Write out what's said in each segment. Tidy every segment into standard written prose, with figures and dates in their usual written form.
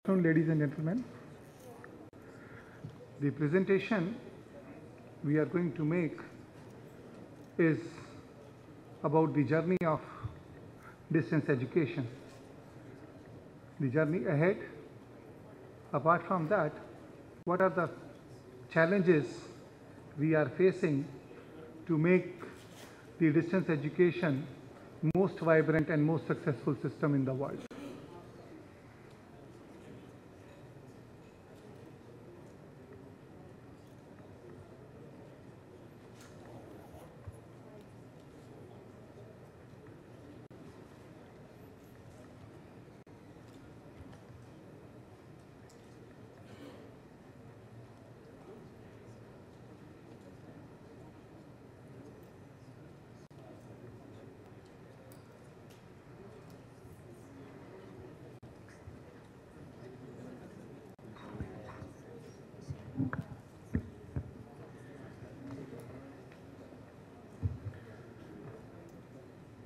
Ladies and gentlemen, the presentation we are going to make is about the journey of distance education, the journey ahead. Apart from that, what are the challenges we are facing to make the distance education most vibrant and most successful system in the world?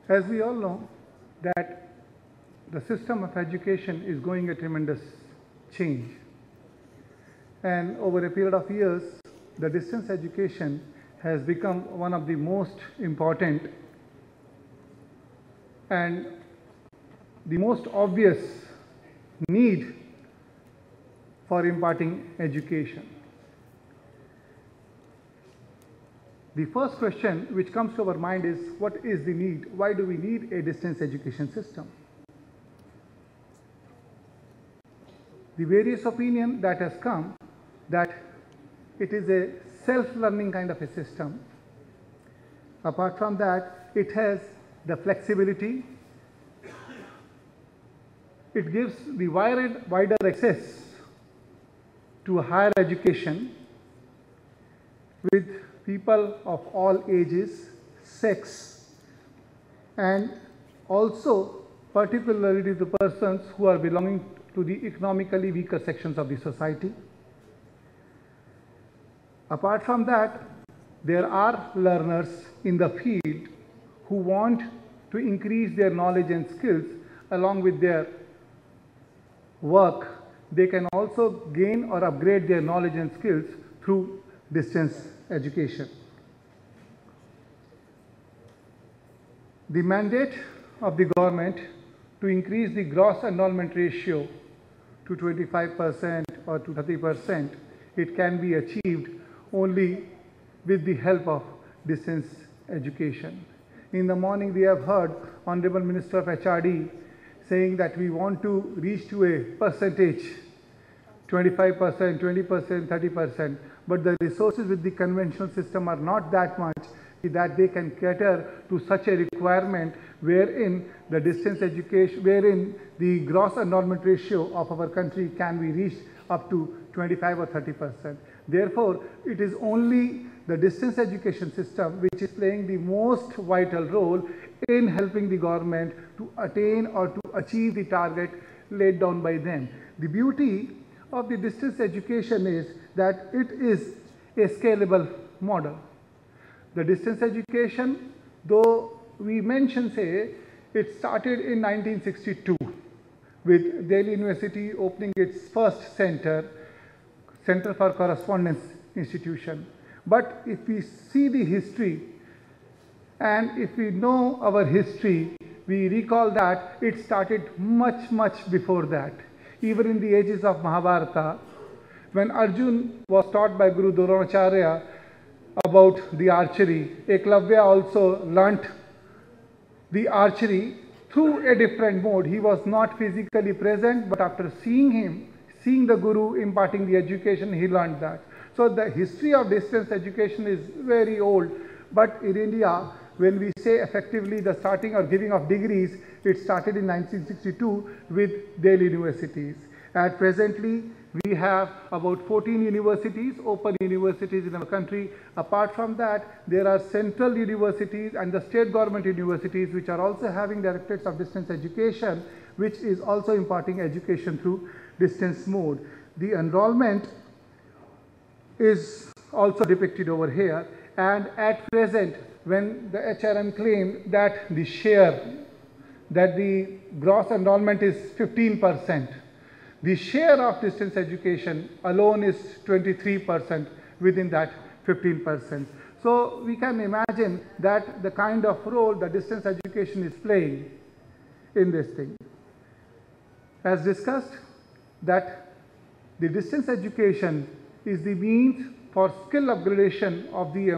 As we all know that the system of education is going a tremendous change, and over a period of years the distance education has become one of the most important and the most obvious need for imparting education. The first question which comes to our mind is, what is the need? Why do we need a distance education system? The various opinion that has come that it is a self-learning kind of a system. Apart from that, it has the flexibility. It gives the wider access to higher education with people of all ages, sex, and also particularly the persons who are belonging to the economically weaker sections of the society. Apart from that, there are learners in the field who want to increase their knowledge and skills along with their work. They can also gain or upgrade their knowledge and skills through distance education. The mandate of the government to increase the gross enrollment ratio to 25% or to 30%, it can be achieved only with the help of distance education. In the morning we have heard Honorable Minister of HRD saying that we want to reach to a percentage, 25%, 20%, 30%, but the resources with the conventional system are not that much that they can cater to such a requirement wherein the distance education, wherein the gross enrollment ratio of our country can be reached up to 25 or 30%. Therefore, it is only the distance education system which is playing the most vital role in helping the government to attain or to achieve the target laid down by them. The beauty of the distance education is that it is a scalable model. The distance education, though we mention, say, it started in 1962 with Delhi University opening its first Center for Correspondence Institution. But if we see the history and if we know our history, we recall that it started much before that. Even in the ages of Mahabharata, when Arjun was taught by Guru Dronacharya about the archery, Eklavya also learnt the archery through a different mode. He was not physically present, but after seeing the Guru imparting the education, he learned that. So the history of distance education is very old, but in India, when we say effectively the starting or giving of degrees, it started in 1962 with Delhi universities. At presently, we have about 14 universities, open universities in our country. Apart from that, there are central universities and the state government universities which are also having directorates of distance education, which is also imparting education through distance mode. The enrollment is also depicted over here, and at present, when the HRM claimed that the gross enrollment is 15%, The share of distance education alone is 23% within that 15%. So we can imagine that the kind of role that distance education is playing in this thing. As discussed, that the distance education is the means for skill upgradation of the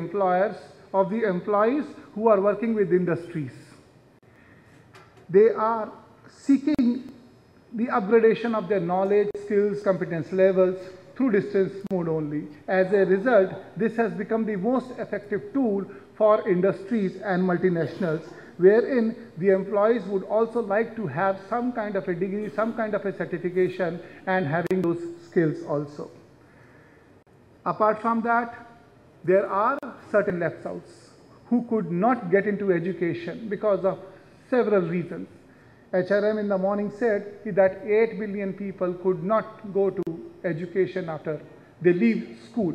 employees who are working with industries. They are seeking the upgradation of their knowledge, skills, competence levels through distance mode only. As a result, this has become the most effective tool for industries and multinationals, wherein the employees would also like to have some kind of a degree, some kind of a certification, and having those skills also. Apart from that, there are certain left outs who could not get into education because of several reasons. HRM in the morning said that 8 billion people could not go to education after they leave school.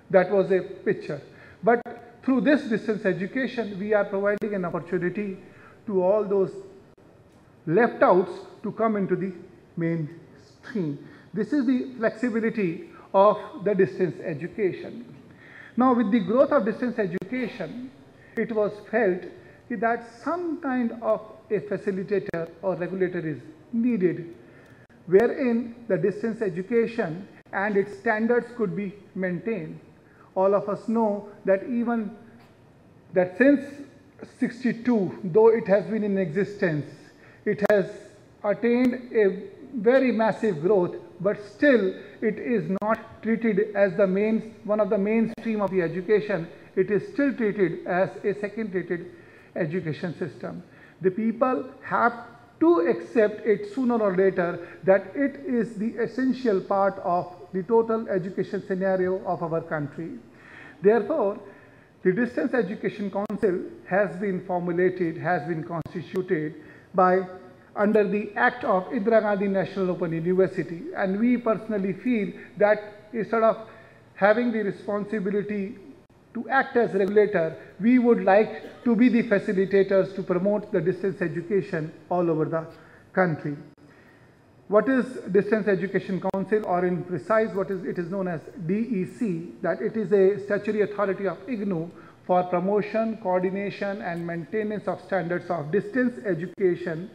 That was a picture. But through this distance education, we are providing an opportunity to all those left outs to come into the mainstream. This is the flexibility of the distance education. Now, with the growth of distance education, it was felt that some kind of a facilitator or regulator is needed, wherein the distance education and its standards could be maintained. All of us know that even that since 62, though it has been in existence, it has attained a very massive growth, but still it is not treated as the one of the mainstream of the education. It is still treated as a second-rated education system. The people have to accept it sooner or later that it is the essential part of the total education scenario of our country. Therefore, the Distance Education Council has been formulated, has been constituted under the Act of Indira Gandhi National Open University, and we personally feel that instead of having the responsibility to act as regulator, we would like to be the facilitators to promote the distance education all over the country. What is Distance Education Council, or in precise it is known as DEC, that it is a statutory authority of IGNOU for promotion, coordination and maintenance of standards of distance education,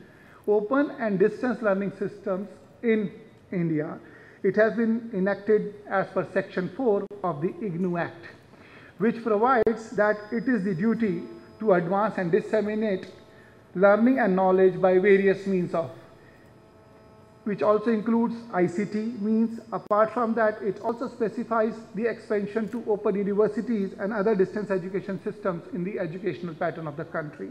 open and distance learning systems in India. It has been enacted as per Section 4 of the IGNOU Act, which provides that it is the duty to advance and disseminate learning and knowledge by various means of, which also includes ICT means. Apart from that, it also specifies the expansion to open universities and other distance education systems in the educational pattern of the country.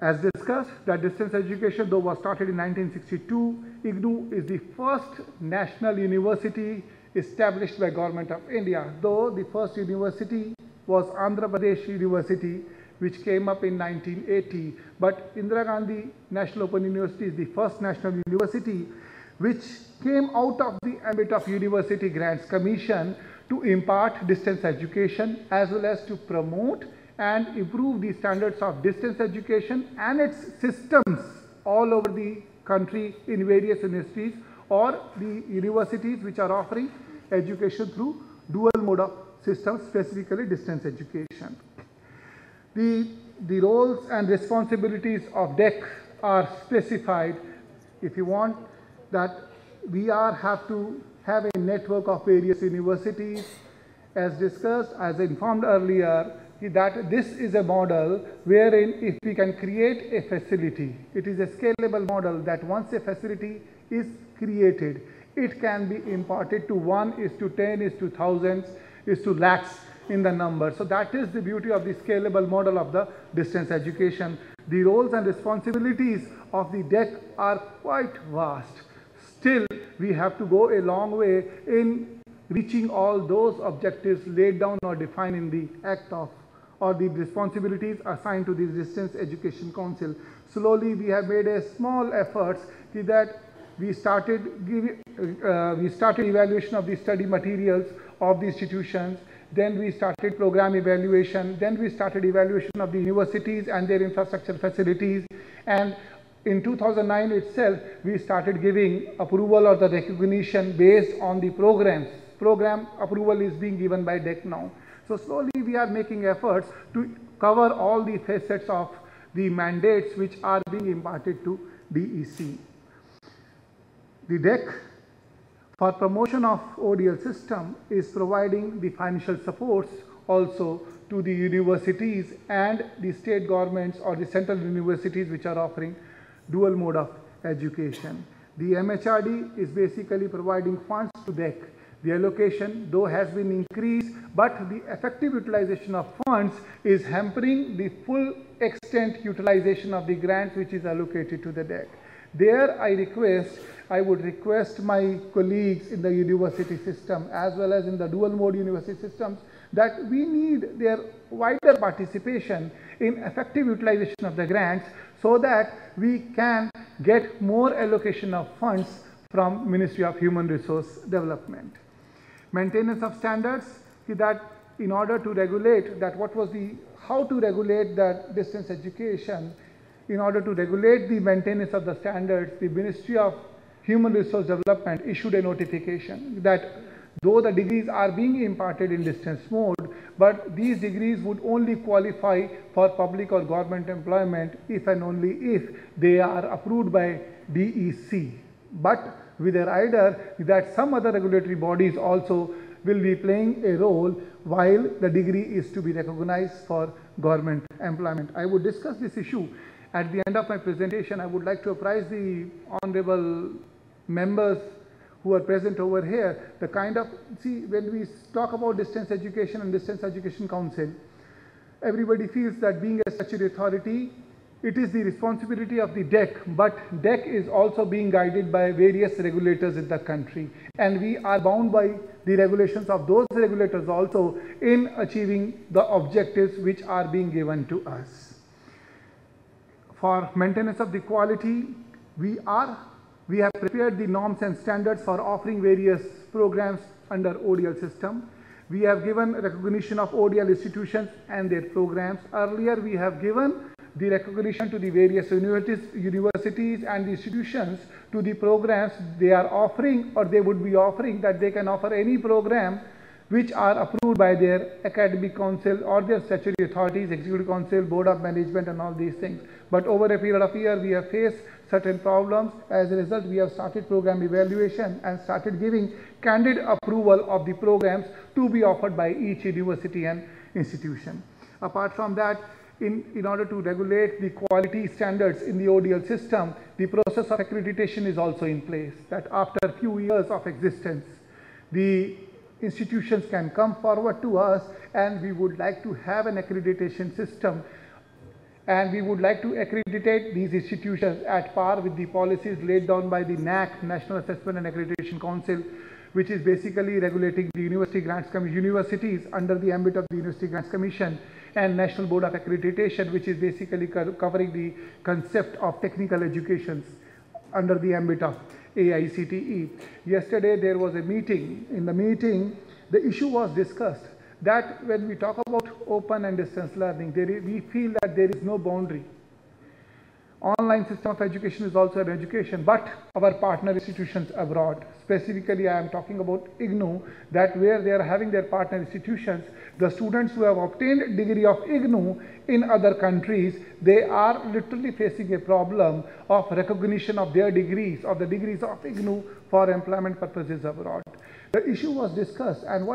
As discussed, that distance education, though was started in 1962, IGNOU is the first national university established by Government of India, though the first university was Andhra Pradesh University, which came up in 1980. But Indira Gandhi National Open University is the first national university which came out of the ambit of University Grants Commission to impart distance education as well as to promote and improve the standards of distance education and its systems all over the country in various universities or the universities which are offering education through dual mode of systems, specifically distance education. The roles and responsibilities of DEC are specified. If you want, that we have to have a network of various universities. As discussed, as informed earlier, that this is a model wherein if we can create a facility, it is a scalable model that once a facility is created, it can be imparted to 1:10, 1000s, to lakhs in the number. So that is the beauty of the scalable model of the distance education. The roles and responsibilities of the DEC are quite vast. Still, we have to go a long way in reaching all those objectives laid down or defined in the Act of, or the responsibilities assigned to the Distance Education Council. Slowly, we have made a small efforts that we started evaluation of the study materials of the institutions. Then we started program evaluation. Then we started evaluation of the universities and their infrastructure facilities. And in 2009 itself, we started giving approval or the recognition based on the programs. Program approval is being given by DEC now. So slowly we are making efforts to cover all the facets of the mandates which are being imparted to DEC. The DEC, for promotion of ODL system, is providing the financial supports also to the universities and the state governments or the central universities which are offering dual mode of education. The MHRD is basically providing funds to DEC. The allocation, though, has been increased, but the effective utilization of funds is hampering the full extent utilization of the grants which is allocated to the DEC. There I would request my colleagues in the university system as well as in the dual mode university systems that we need their wider participation in effective utilization of the grants so that we can get more allocation of funds from Ministry of Human Resource Development. Maintenance of standards, that in order to regulate that how to regulate that distance education, in order to regulate the maintenance of the standards, the Ministry of Human Resource Development issued a notification that though the degrees are being imparted in distance mode, but these degrees would only qualify for public or government employment if and only if they are approved by DEC. But with a rider that some other regulatory bodies also will be playing a role while the degree is to be recognized for government employment. I would discuss this issue at the end of my presentation. I would like to apprise the honorable members who are present over here, the kind of, when we talk about distance education and distance education council, everybody feels that being a statutory authority, it is the responsibility of the DEC, but DEC is also being guided by various regulators in the country. And we are bound by the regulations of those regulators also in achieving the objectives which are being given to us. For maintenance of the quality, we have prepared the norms and standards for offering various programs under ODL system. We have given recognition of ODL institutions and their programs. Earlier, we have given the recognition to the various universities and the institutions to the programs they are offering or they would be offering, that they can offer any program which are approved by their academic council or their statutory authorities, executive council, board of management and all these things. But over a period of a year, we have faced certain problems. As a result, we have started program evaluation and started giving candid approval of the programs to be offered by each university and institution. Apart from that, in order to regulate the quality standards in the ODL system, the process of accreditation is also in place, that after a few years of existence, the institutions can come forward to us and we would like to have an accreditation system, and we would like to accreditate these institutions at par with the policies laid down by the NAC, National Assessment and Accreditation Council, which is basically regulating the universities under the ambit of the University Grants Commission, and National Board of Accreditation, which is basically covering the concept of technical educations under the ambit of AICTE. Yesterday there was a meeting. In the meeting, the issue was discussed that when we talk about open and distance learning, we feel that there is no boundary. Online system of education is also an education, but our partner institutions abroad, specifically I am talking about IGNOU, that where they are having their partner institutions, the students who have obtained degree of IGNOU in other countries, they are literally facing a problem of recognition of their degrees, of the degrees of IGNOU for employment purposes abroad. The issue was discussed, and what